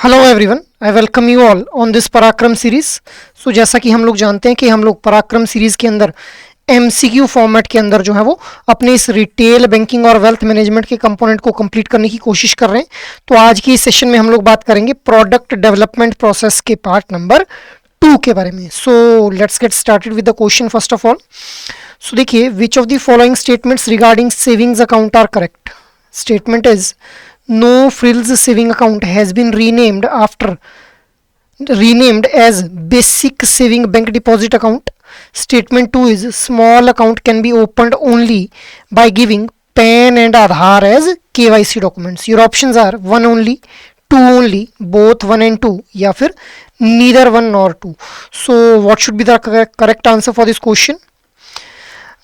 Hello everyone, I welcome you all on this पराक्रम series. सो जैसा कि हम लोग जानते हैं कि हम लोग पराक्रम सीरीज के अंदर एमसीक्यू फॉर्मेट के अंदर जो है वो अपने इस रिटेल बैंकिंग और वेल्थ मैनेजमेंट के कंपोनेंट को कंप्लीट करने की कोशिश कर रहे हैं। तो आज की इस सेशन में हम लोग बात करेंगे प्रोडक्ट डेवलपमेंट प्रोसेस के पार्ट नंबर 2 के बारे में। So let's get started with the question first of all. So देखिए, which of the following statements regarding savings account are correct? Statement is no frills saving account has been renamed as basic saving bank deposit account. Statement 2 is small account can be opened only by giving PAN and Aadhaar as KYC documents. Your options are 1 only, 2 only, both 1 and 2, या फिर neither 1 nor 2. So what should be the correct answer for this question?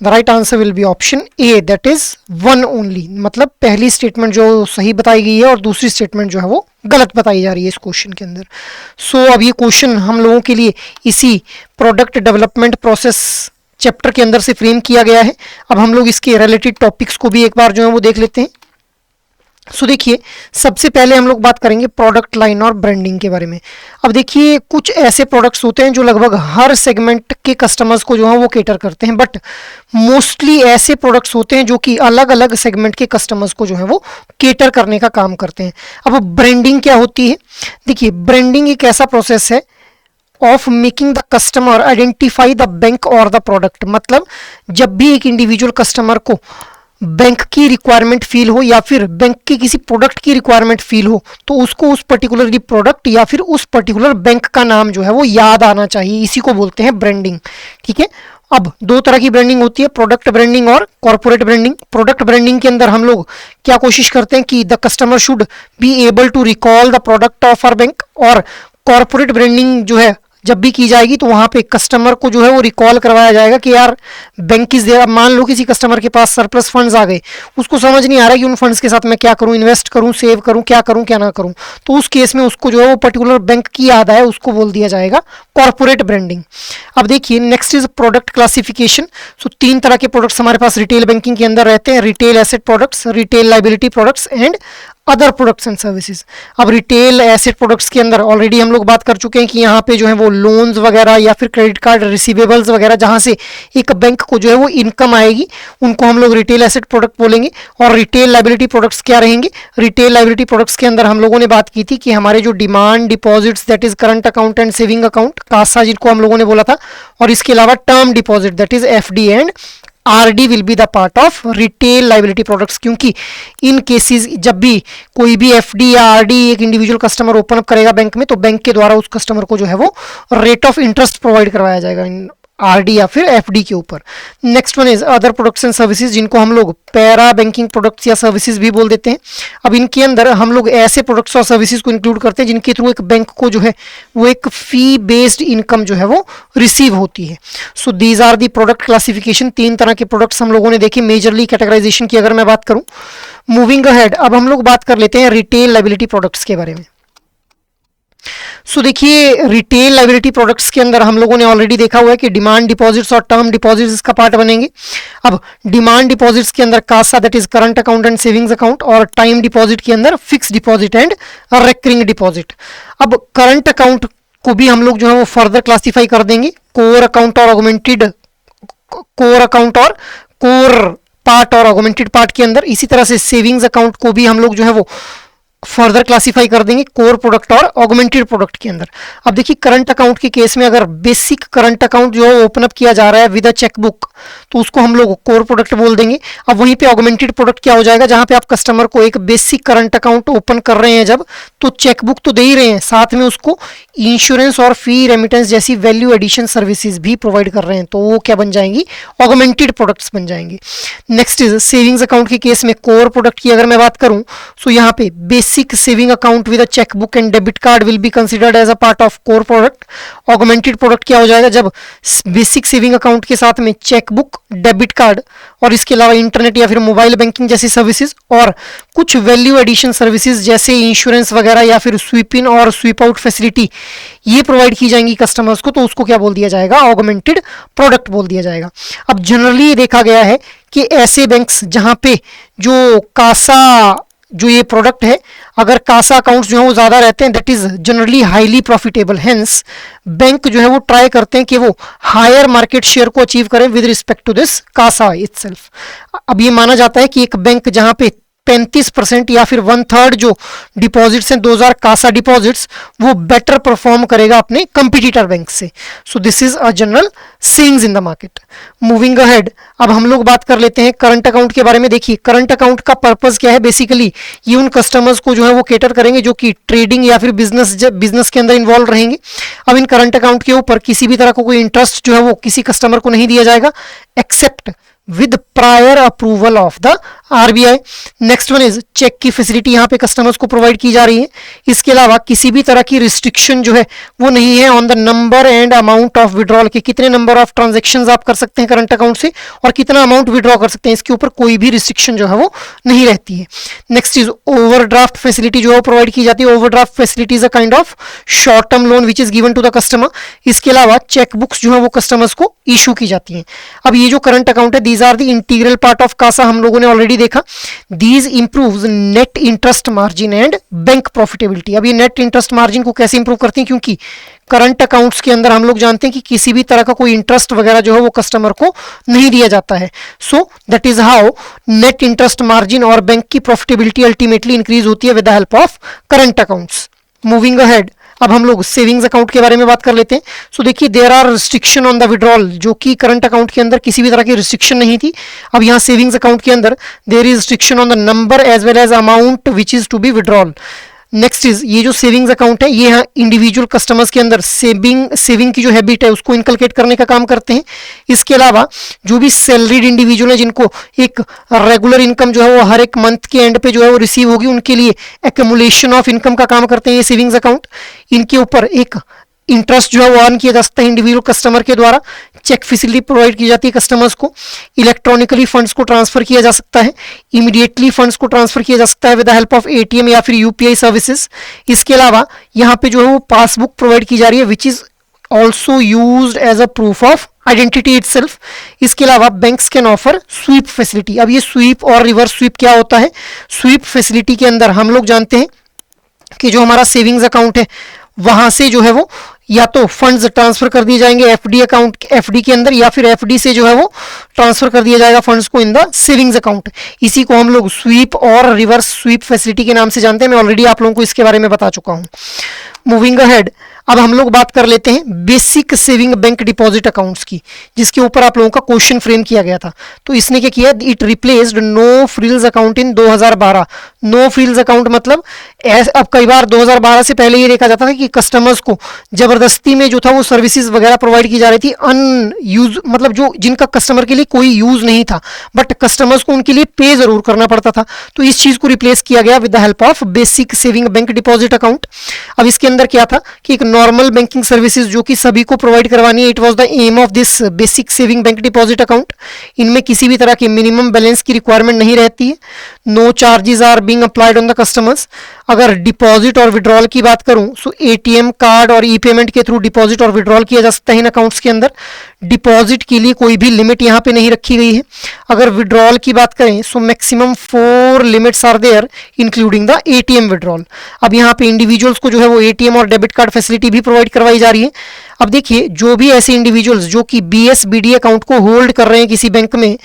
The right answer will be option A, that is 1 only। मतलब पहली statement जो सही बताई गई है और दूसरी स्टेटमेंट जो है वो गलत बताई जा रही है इस क्वेश्चन के अंदर। सो अब ये क्वेश्चन हम लोगों के लिए इसी प्रोडक्ट डेवलपमेंट प्रोसेस चैप्टर के अंदर से फ्रेम किया गया है। अब हम लोग इसके रिलेटेड टॉपिक्स को भी एक बार जो है वो देख लेते हैं। सो देखिए, सबसे पहले हम लोग बात करेंगे प्रोडक्ट लाइन और ब्रांडिंग के बारे में। अब देखिए, कुछ ऐसे प्रोडक्ट्स होते हैं जो लगभग हर सेगमेंट के कस्टमर्स को जो है वो केटर करते हैं, बट मोस्टली ऐसे प्रोडक्ट्स होते हैं जो कि अलग अलग सेगमेंट के कस्टमर्स को जो है वो केटर करने का काम करते हैं। अब ब्रांडिंग क्या होती है? देखिए, ब्रांडिंग एक ऐसा प्रोसेस है of making the customer identify the bank और द प्रोडक्ट। मतलब जब भी एक इंडिविजुअल कस्टमर को बैंक की रिक्वायरमेंट फील हो या फिर बैंक के किसी प्रोडक्ट की रिक्वायरमेंट फील हो, तो उसको उस पर्टिकुलर प्रोडक्ट या फिर उस पर्टिकुलर बैंक का नाम जो है वो याद आना चाहिए। इसी को बोलते हैं ब्रांडिंग। ठीक है, अब दो तरह की ब्रांडिंग होती है, प्रोडक्ट ब्रांडिंग और कॉर्पोरेट ब्रांडिंग। प्रोडक्ट ब्रांडिंग के अंदर हम लोग क्या कोशिश करते हैं कि the customer should be able to recall the product of our bank. और कॉर्पोरेट ब्रांडिंग जो है जब भी की जाएगी तो वहां पे कस्टमर को जो है वो रिकॉल करवाया जाएगा कि यार बैंक इज देयर। मान लो किसी कस्टमर के पास सरप्लस फंड्स आ गए, उसको समझ नहीं आ रहा कि उन फंड्स के साथ मैं क्या करूं, इन्वेस्ट करूं, सेव करूं, क्या करूं क्या ना करूं, तो उस केस में उसको जो है वो पर्टिकुलर बैंक की याद आए, उसको बोल दिया जाएगा कॉर्पोरेट ब्रांडिंग। अब देखिए, नेक्स्ट इज प्रोडक्ट क्लासिफिकेशन। सो 3 तरह के प्रोडक्ट्स हमारे पास रिटेल बैंकिंग के अंदर रहते हैं: retail asset products, retail liability products and other products and services. अब रिटेल एसेट प्रोडक्ट्स के अंदर ऑलरेडी हम लोग बात कर चुके हैं कि यहाँ पे जो है वो लोन्स वगैरह या फिर क्रेडिट कार्ड रिसीवेबल्स वगैरह जहाँ से एक बैंक को जो है वो इनकम आएगी, उनको हम लोग रिटेल एसेट प्रोडक्ट बोलेंगे। और रिटेल लाइबिलिटी प्रोडक्ट्स क्या रहेंगे? रिटेल लाइबिलिटी प्रोडक्ट्स के अंदर हम लोगों ने बात की थी कि हमारे जो demand deposits, that is current account and saving account, CASA जिनको हम लोगों ने बोला था, और इसके अलावा term deposit, that is FD and RD will be the part of retail liability products. क्योंकि इन केसेस जब भी कोई भी एफडी या आरडी एक इंडिविजुअल कस्टमर ओपन अप करेगा बैंक में, तो बैंक के द्वारा उस कस्टमर को जो है वो रेट ऑफ इंटरेस्ट प्रोवाइड करवाया जाएगा आरडी या फिर एफडी के ऊपर। Next one is other products and services, जिनको हम लोग पैरा बैंकिंग प्रोडक्ट्स या सर्विसेज भी बोल देते हैं। अब इनके अंदर हम लोग ऐसे प्रोडक्ट्स और सर्विसेज को इंक्लूड करते हैं जिनके थ्रू एक बैंक को जो है वो एक फी बेस्ड इनकम जो है वो रिसीव होती है। So these are the product classification. 3 तरह के प्रोडक्ट्स हम लोगों ने देखे मेजरली कैटेगराइजेशन की अगर मैं बात करूं। मूविंग अहेड, अब हम लोग बात कर लेते हैं रिटेल लाइबिलिटी प्रोडक्ट्स के बारे में। सो देखिए, रिटेल लाइबिलिटी प्रोडक्ट्स के अंदर हम लोगों ने ऑलरेडी देखा हुआ है कि डिमांड डिपॉजिट्स और टर्म डिपॉजिट्स इसका पार्ट बनेंगे। अब डिमांड डिपॉजिट्स के अंदर CASA, that is current account and savings account, और टाइम डिपॉजिट के अंदर fix deposit and recurring deposit. अब करंट अकाउंट को भी हम लोग जो है वो फर्दर क्लासिफाई कर देंगे कोर अकाउंट और ऑगमेंटेड कोर पार्ट और ऑगमेंटेड पार्ट के अंदर। इसी तरह से सेविंग्स अकाउंट को भी हम लोग जो है वो फर्दर क्लासिफाई कर देंगे कोर प्रोडक्ट और ऑगमेंटेड प्रोडक्ट के अंदर। अब देखिए, करंट अकाउंट के केस में अगर बेसिक करंट अकाउंट जो है ओपन अप किया जा रहा है विद अ चेकबुक, तो उसको हम लोग कोर प्रोडक्ट बोल देंगे। अब वहीं पे ऑगमेंटेड प्रोडक्ट क्या हो जाएगा? जहां पे आप कस्टमर को एक बेसिक करंट अकाउंट ओपन कर रहे हैं जब, तो चेकबुक तो दे ही रहे हैं, साथ में उसको इंश्योरेंस और फी रेमिटेंस जैसी वैल्यू एडिशन सर्विसेज भी प्रोवाइड कर रहे हैं, तो वो क्या बन जाएंगी? ऑगमेंटेड प्रोडक्ट्स बन जाएंगे। नेक्स्ट इज सेविंग्स अकाउंट के केस में कोर प्रोडक्ट की अगर मैं बात करूं, सो यहाँ पे basic saving account with a chequebook and debit card will be considered as a part of core product. Augmented product क्या हो जाएगा? जब बेसिक सेविंग अकाउंट के साथ में चेकबुक, डेबिट कार्ड और इसके अलावा इंटरनेट या फिर मोबाइल बैंकिंग जैसी सर्विसेज और कुछ वैल्यू एडिशन सर्विसेज जैसे इंश्योरेंस वगैरह या फिर स्वीप इन और स्वीप आउट फैसिलिटी ये प्रोवाइड की जाएंगी कस्टमर्स को, तो उसको क्या बोल दिया जाएगा? ऑगमेंटेड प्रोडक्ट बोल दिया जाएगा। अब जनरली देखा गया है कि ऐसे बैंक्स जहां पे जो कासा जो ये प्रोडक्ट है, अगर कासा अकाउंट्स जो है वो ज़्यादा रहते हैं, that is generally highly profitable. Hence bank जो है वो ट्राई करते हैं कि वो हायर मार्केट शेयर को अचीव करें with respect to this CASA itself. अब ये माना जाता है कि एक बैंक जहां पे 35% या फिर 1/3 जो डिपॉजिट्स हैं 2000 कासा डिपॉजिट्स, वो बेटर परफॉर्म करेगा अपने कंपटीटर बैंक से। So this is a general sayings in the market. Moving ahead, अब हम लोग बात कर लेते हैं करंट अकाउंट के बारे में। देखिए करंट अकाउंट का पर्पस क्या है, बेसिकली ये उन कस्टमर्स को जो है वो केटर करेंगे जो कि ट्रेडिंग या फिर बिजनेस के अंदर इन्वॉल्व रहेंगे। अब इन करंट अकाउंट के ऊपर किसी भी तरह का कोई इंटरेस्ट जो है वो किसी कस्टमर को नहीं दिया जाएगा except with prior approval of the RBI। Next one is cheque की फैसिलिटी यहाँ पे कस्टमर्स को प्रोवाइड की जा रही है। इसके अलावा किसी भी तरह की रिस्ट्रिक्शन जो है वो नहीं है on the number and amount of withdrawal, के कितने नंबर ऑफ ट्रांजेक्शन्स आप कर सकते हैं करंट अकाउंट से और कितना अमाउंट विड्रॉ कर सकते हैं, इसके ऊपर कोई भी रिस्ट्रिक्शन जो है वो नहीं रहती है। नेक्स्ट इज ओवरड्राफ्ट फैसिलिटी जो है प्रोवाइड की जाती है। Overdraft facility is a kind of short term loan which is given to the customer. इसके अलावा चेक बुक्स जो है वो कस्टमर्स को इशू की जाती हैं। अब ये जो करंट अकाउंट है, these are the integral part of CASA, हम लोगों ने ऑलरेडी देखा। These improves net interest margin and bank profitability. अब ये नेट इंटरेस्ट मार्जिन को कैसे इंप्रूव करती हैं, क्योंकि करंट अकाउंट्स के अंदर हम लोग जानते हैं कि किसी भी तरह का कोई इंटरेस्ट वगैरह जो है वो कस्टमर को नहीं दिया जाता है। So that is how net interest margin और बैंक की प्रॉफिटेबिलिटी अल्टीमेटली इंक्रीज होती है with the help of current accounts. Moving ahead, अब हम लोग सेविंग्स अकाउंट के बारे में बात कर लेते हैं। सो देखिए there are restriction on the withdrawal, जो कि करंट अकाउंट के अंदर किसी भी तरह की रिस्ट्रिक्शन नहीं थी। अब यहाँ सेविंग्स अकाउंट के अंदर there is restriction on the number as well as amount which is to be withdrawal. Next is ये जो सेविंग्स अकाउंट है ये यहाँ इंडिविजुअल कस्टमर्स के अंदर सेविंग की जो हैबिट है उसको इनकलकेट करने का काम करते हैं। इसके अलावा जो भी सैलरीड इंडिविजुअल है जिनको एक रेगुलर इनकम जो है वो हर एक मंथ के एंड पे जो है वो रिसीव होगी, उनके लिए एक्यूमुलेशन ऑफ इनकम का काम करते हैं ये सेविंग्स अकाउंट। इनके ऊपर एक इंटरेस्ट जो है वो अर्न किया जा सकता है इंडिविजुअल कस्टमर के द्वारा। चेक फैसिलिटी प्रोवाइड की जाती है कस्टमर्स को। इलेक्ट्रॉनिकली फंड्स को ट्रांसफर किया जा सकता है, इमीडिएटली फंड्स को ट्रांसफर किया जा सकता है with the help of ATM या फिर यूपीआई सर्विसेज। इसके अलावा यहाँ पे जो है वो पासबुक प्रोवाइड की जा रही है which is also used as a proof of identity itself. इसके अलावा banks can offer sweep facility. अब ये स्वीप और रिवर्स स्वीप क्या होता है, स्वीप फैसिलिटी के अंदर हम लोग जानते हैं कि जो हमारा सेविंग्स अकाउंट है वहां से जो है वो या तो फंड्स ट्रांसफर कर दिए जाएंगे एफडी अकाउंट, एफडी के अंदर, या फिर एफडी से जो है वो ट्रांसफर कर दिया जाएगा फंड्स को इन द सेविंग्स अकाउंट। इसी को हम लोग स्वीप और रिवर्स स्वीप फैसिलिटी के नाम से जानते हैं। मैं ऑलरेडी आप लोगों को इसके बारे में बता चुका हूं। मूविंग अहेड, अब हम लोग बात कर लेते हैं basic saving bank deposit accounts की, जिसके ऊपर आप लोगों का क्वेश्चन फ्रेम किया गया था। तो इसने क्या किया, it replaced no frills account in 2012। No frills account मतलब अब कई बार 2012 से पहले ये देखा जाता था कि कस्टमर्स को जबरदस्ती में जो था वो सर्विसेज वगैरह प्रोवाइड की जा रही थी अनयूज, मतलब जो जिनका कस्टमर के लिए कोई यूज नहीं था, बट कस्टमर्स को उनके लिए पे जरूर करना पड़ता था। तो इस चीज को रिप्लेस किया गया with the help of basic saving bank deposit account. अब इसके अंदर क्या था कि एक नॉर्मल बैंकिंग सर्विसेज जो कि सभी को प्रोवाइड करवानी है, it was the aim of this basic saving bank deposit account. इनमें किसी भी तरह के मिनिमम बैलेंस की रिक्वायरमेंट नहीं रहती है। No charges are being applied on the customers. अगर डिपॉजिट और विड्रॉल की बात करूं सो एटीएम कार्ड और ई पेमेंट के थ्रू डिपॉजिट और विड्रॉल किया जा सकता है इन अकाउंट्स के अंदर। डिपॉजिट के लिए कोई भी लिमिट यहाँ पे नहीं रखी गई है। अगर विड्रॉल की बात करें so maximum 4 limits are there including the ATM withdrawal. अब यहाँ पे इंडिविजुअल्स को जो है वो एटीएम और डेबिट कार्ड फैसिलिटी भी प्रोवाइड करवाई जा रही है। अब देखिए जो भी ऐसे इंडिविजुअल्स जो कि बीएसबीडी अकाउंट को होल्ड कर रहे हैं किसी बैंक में,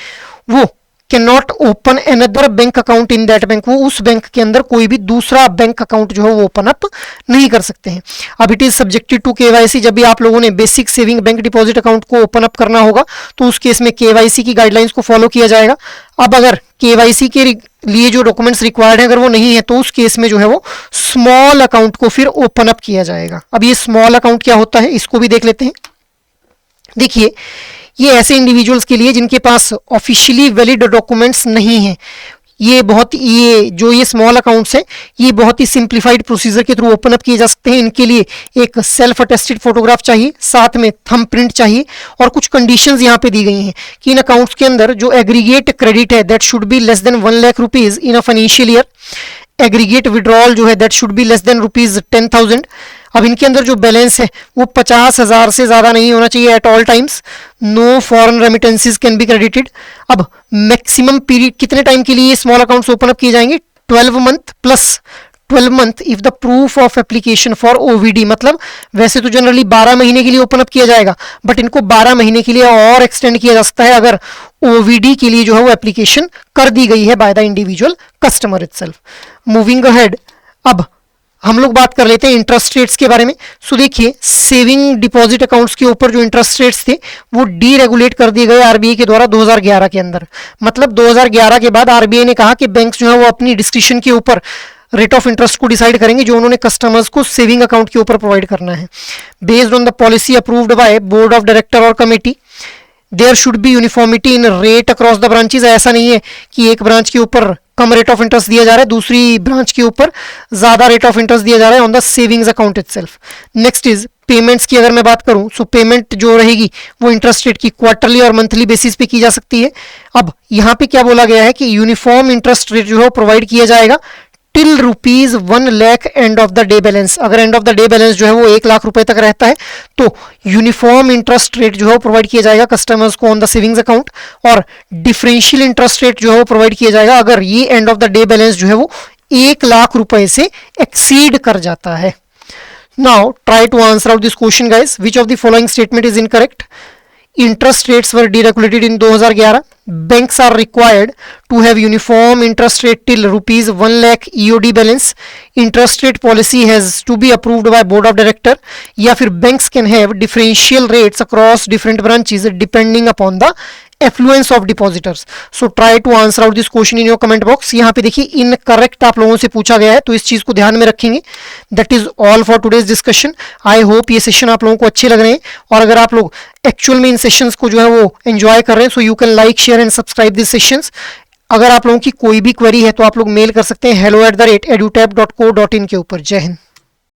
वो can not open another bank account in that bank. वो उस बैंक के अंदर कोई भी दूसरा बैंक अकाउंट जो है वो ओपन अप नहीं कर सकते हैं। अब it is subjected to KYC. जब भी आप लोगों ने basic saving bank deposit account को ओपन अप करना होगा तो उस केस में केवाईसी की गाइडलाइंस को फॉलो किया जाएगा। अब अगर केवाईसी के लिए जो डॉक्यूमेंट्स रिक्वायर्ड है अगर वो नहीं है तो उस केस में जो है वो स्मॉल अकाउंट को फिर ओपन अप किया जाएगा। अब ये स्मॉल अकाउंट क्या होता है इसको भी देख लेते हैं। देखिए ये ऐसे इंडिविजुअल्स के लिए जिनके पास ऑफिशियली वैलिड डॉक्यूमेंट्स नहीं है। ये स्मॉल अकाउंट्स है ये बहुत ही सिंप्लीफाइड प्रोसीजर के थ्रू ओपन अप किए जा सकते हैं। इनके लिए एक सेल्फ अटेस्टेड फोटोग्राफ चाहिए, साथ में थंब प्रिंट चाहिए, और कुछ कंडीशंस यहाँ पे दी गई हैं कि इन अकाउंट्स के अंदर जो एग्रीगेट क्रेडिट है that should be less than 1 lakh rupees in a financial year. Aggregate withdrawal जो है that should be less than rupees 10,000। अब इनके अंदर जो बैलेंस है वो 50,000 से ज़्यादा नहीं होना चाहिए at all times. No foreign remittances can be credited. अब मैक्सिमम पीरियड कितने टाइम के लिए स्मॉल अकाउंट्स ओपन अप किए जाएंगे, 12 month plus 12 month if the proof of application for OVD, मतलब वैसे तो जनरली 12 महीने के लिए ओपन अप किया जाएगा, बट इनको 12 महीने के लिए और एक्सटेंड किया जा सकता है अगर ओवीडी के लिए जो है वो एप्लीकेशन कर दी गई है by the individual customer itself. Moving ahead, अब हम लोग बात कर लेते हैं इंटरेस्ट रेट्स के बारे में। सो देखिए, सेविंग डिपॉजिट अकाउंट्स के ऊपर जो इंटरेस्ट रेट्स थे वो डीरेगुलेट कर दिए गए आरबीआई के द्वारा 2011 के अंदर। मतलब 2011 के बाद आरबीआई ने कहा कि बैंक्स जो है वो अपनी डिस्क्रिप्शन के ऊपर रेट ऑफ इंटरेस्ट को डिसाइड करेंगे जो उन्होंने कस्टमर्स को सेविंग अकाउंट के ऊपर प्रोवाइड करना है। Based on the policy approved by board of director और committee, there should be uniformity in rate across the branches. ऐसा नहीं है कि एक ब्रांच के ऊपर कम रेट ऑफ इंटरेस्ट दिया जा रहा है, दूसरी ब्रांच के ऊपर ज्यादा रेट ऑफ इंटरेस्ट दिया जा रहा है on the savings account itself. Next is payments की अगर मैं बात करूं, सो पेमेंट जो रहेगी वो इंटरेस्ट रेट की क्वार्टरली और मंथली बेसिस पे की जा सकती है। अब यहाँ पे क्या बोला गया है कि यूनिफॉर्म इंटरेस्ट रेट जो है प्रोवाइड किया जाएगा till rupees 1 lakh end of the day balance. अगर end of the day balance जो है वो 1 लाख रुपए तक रहता है तो यूनिफॉर्म इंटरेस्ट रेट जो है प्रोवाइड किया जाएगा कस्टमर्स को ऑन द सेविंग्स अकाउंट, और डिफरेंशियल इंटरेस्ट रेट जो है वो प्रोवाइड किया जाएगा अगर ये and of the day balance जो है वो 1 लाख रुपए से एक्सीड कर जाता है। Now try to answer out this question guys, which of the following statement is incorrect? Interest rates were deregulated in 2011. Banks are required to have uniform interest rate till rupees 1 lakh EOD balance. Interest rate policy has to be approved by board of director. या फिर banks can have differential rates across different branches depending upon the affluence of depositors. So try to answer out this question in your comment box. यहाँ पे देखिए incorrect आप लोगों से पूछा गया है तो इस चीज को ध्यान में रखेंगे। That is all for today's discussion. I hope ये सेशन आप लोगों को अच्छे लग रहे हैं, और अगर आप लोग एक्चुअल में इन सेशंस को जो है वो एंजॉय कर रहे हैं, so you can like share and subscribe this sessions. अगर आप लोगों की कोई भी क्वेरी है तो आप लोग मेल कर सकते हैं hello@edutap.co.in के ऊपर। जय हिंद।